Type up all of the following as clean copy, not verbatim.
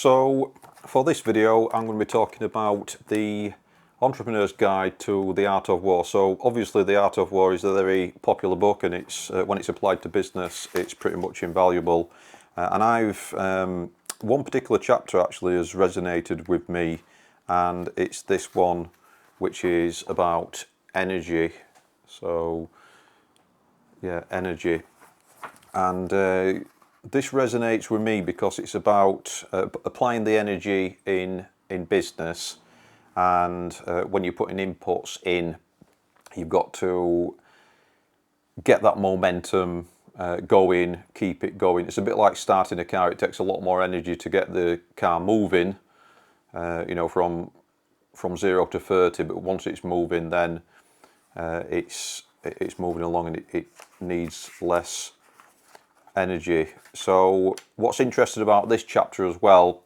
So for this video I'm going to be talking about the Entrepreneur's Guide to the Art of War. So obviously The Art of War is a very popular book, and it's when it's applied to business it's pretty much invaluable. And I've one particular chapter actually has resonated with me, and it's this one, which is about energy. So yeah, energy. And this resonates with me because it's about applying the energy in business. And when you're putting inputs in, you've got to get that momentum going, keep it going. It's a bit like starting a car. It takes a lot more energy to get the car moving, from 0 to 30. But once it's moving, then it's moving along, and it needs less energy. So what's interesting about this chapter as well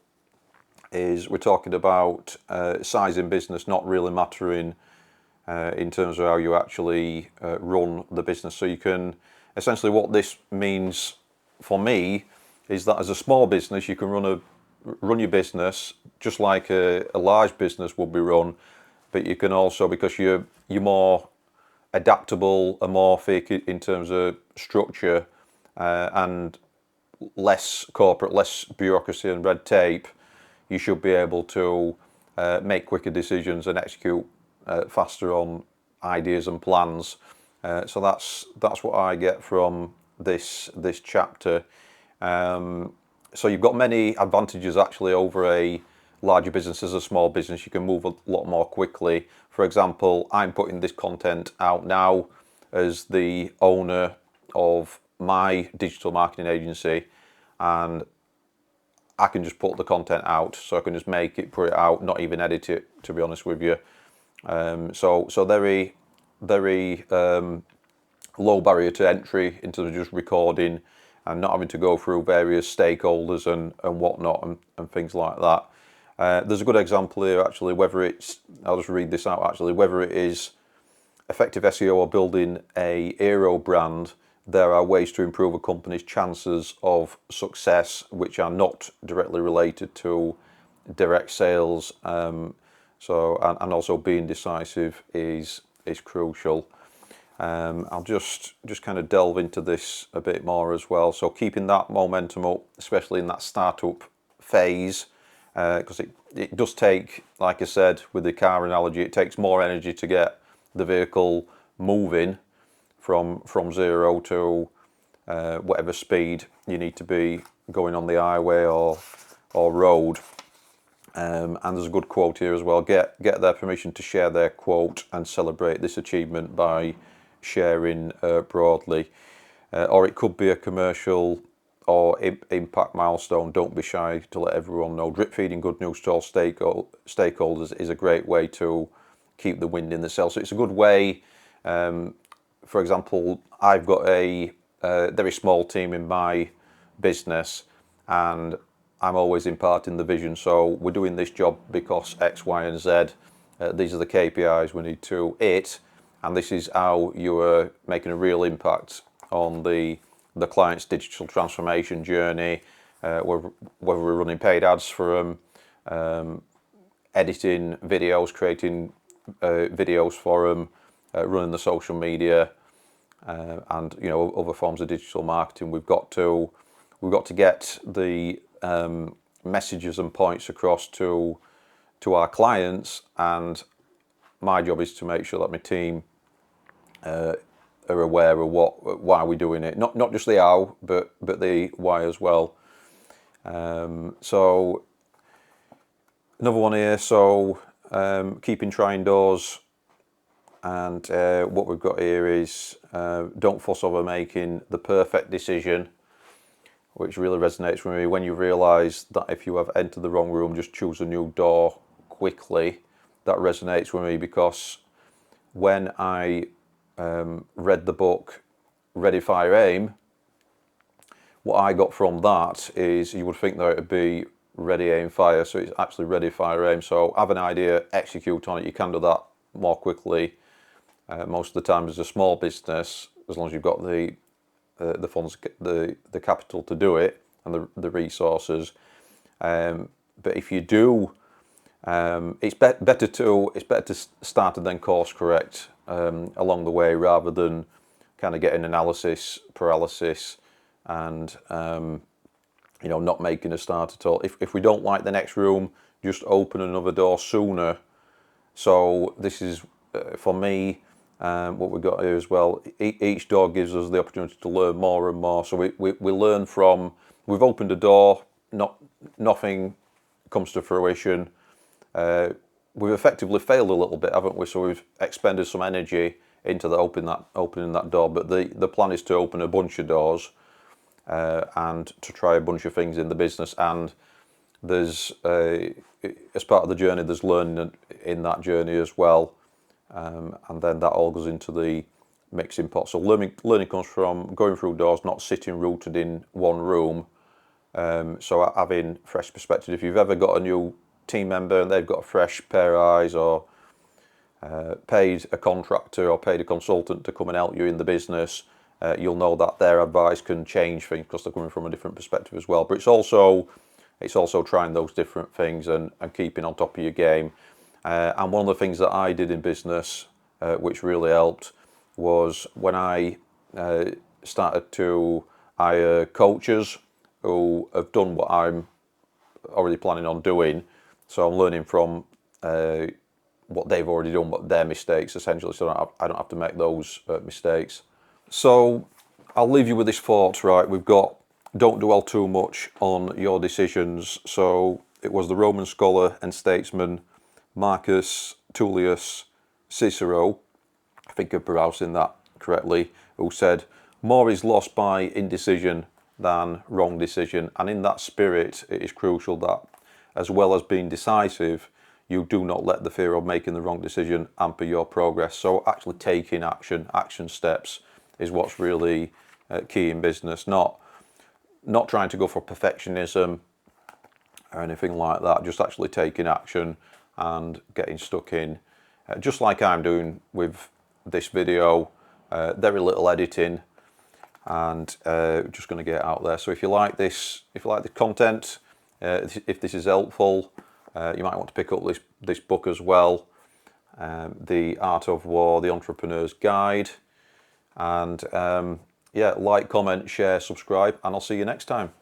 is we're talking about size in business not really mattering in terms of how you actually run the business. So you can essentially, what this means for me is that as a small business you can run your business just like a large business would be run, but you can also, because you're more adaptable, amorphic in terms of structure, and less corporate, less bureaucracy and red tape, you should be able to make quicker decisions and execute faster on ideas and plans. So that's what I get from this chapter. So you've got many advantages actually over a larger business. As a small business you can move a lot more quickly. For example, I'm putting this content out now as the owner of my digital marketing agency, and I can just put the content out. So I can just make it, put it out, not even edit it, to be honest with you. So very low barrier to entry in terms of just recording and not having to go through various stakeholders and whatnot and things like that. There's a good example here actually, whether it's, I'll just read this out actually, whether it is effective SEO or building a hero brand, there are ways to improve a company's chances of success which are not directly related to direct sales. And also being decisive is crucial. I'll just kind of delve into this a bit more as well. So keeping that momentum up, especially in that startup phase, because it does take, like I said with the car analogy, it takes more energy to get the vehicle moving from 0 to whatever speed you need to be going on the highway or road. And there's a good quote here as well: get their permission to share their quote and celebrate this achievement by sharing broadly. Or it could be a commercial or impact milestone. Don't be shy to let everyone know. Drip feeding good news to all stakeholders is a great way to keep the wind in the sail. So it's a good way. For example, I've got a very small team in my business, and I'm always imparting the vision. So we're doing this job because X, Y, and Z. These are the KPIs we need to hit, and this is how you are making a real impact on the client's digital transformation journey. Whether we're running paid ads for them, editing videos, creating videos for them, running the social media, and other forms of digital marketing. We've got to get the messages and points across to our clients, and my job is to make sure that my team are aware of why we're doing it. Not just the how, but the why as well. So another one here. So keeping trying doors. And what we've got here is don't fuss over making the perfect decision, which really resonates with me. When you realise that if you have entered the wrong room, just choose a new door quickly. That resonates with me because when I read the book Ready, Fire, Aim, what I got from that is you would think that it would be Ready, Aim, Fire. So it's actually Ready, Fire, Aim. So have an idea, execute on it. You can do that more quickly. Most of the time as a small business, as long as you've got the funds, the capital to do it, and the resources. But if you do, it's better to start and then course correct along the way, rather than kind of getting analysis paralysis and not making a start at all. If we don't like the next room, just open another door sooner. So this is for me. What we've got here as well, each door gives us the opportunity to learn more and more. So we learn from, we've opened a door, nothing comes to fruition. We've effectively failed a little bit, haven't we? So we've expended some energy into opening that door. But the plan is to open a bunch of doors and to try a bunch of things in the business. And there's as part of the journey, there's learning in that journey as well. And then that all goes into the mixing pot. So learning comes from going through doors, not sitting rooted in one room. So having fresh perspective. If you've ever got a new team member and they've got a fresh pair of eyes, or paid a contractor or paid a consultant to come and help you in the business, you'll know that their advice can change things because they're coming from a different perspective as well. But it's also trying those different things and keeping on top of your game. And one of the things that I did in business, which really helped, was when I started to hire coaches who have done what I'm already planning on doing. So I'm learning from what they've already done, what their mistakes essentially, so I don't have to make those mistakes. So I'll leave you with this thought, right? We've got, don't dwell too much on your decisions. So it was the Roman scholar and statesman Marcus Tullius Cicero, I think I'm pronouncing that correctly, who said, more is lost by indecision than wrong decision. And in that spirit, it is crucial that, as well as being decisive, you do not let the fear of making the wrong decision hamper your progress. So actually taking action steps is what's really key in business, not trying to go for perfectionism or anything like that, just actually taking action and getting stuck in, just like I'm doing with this video. Very little editing, and just going to get it out there. So if you like this, the content, if this is helpful, you might want to pick up this book as well, The Art of War: The Entrepreneur's Guide. And yeah, like, comment, share, subscribe, and I'll see you next time.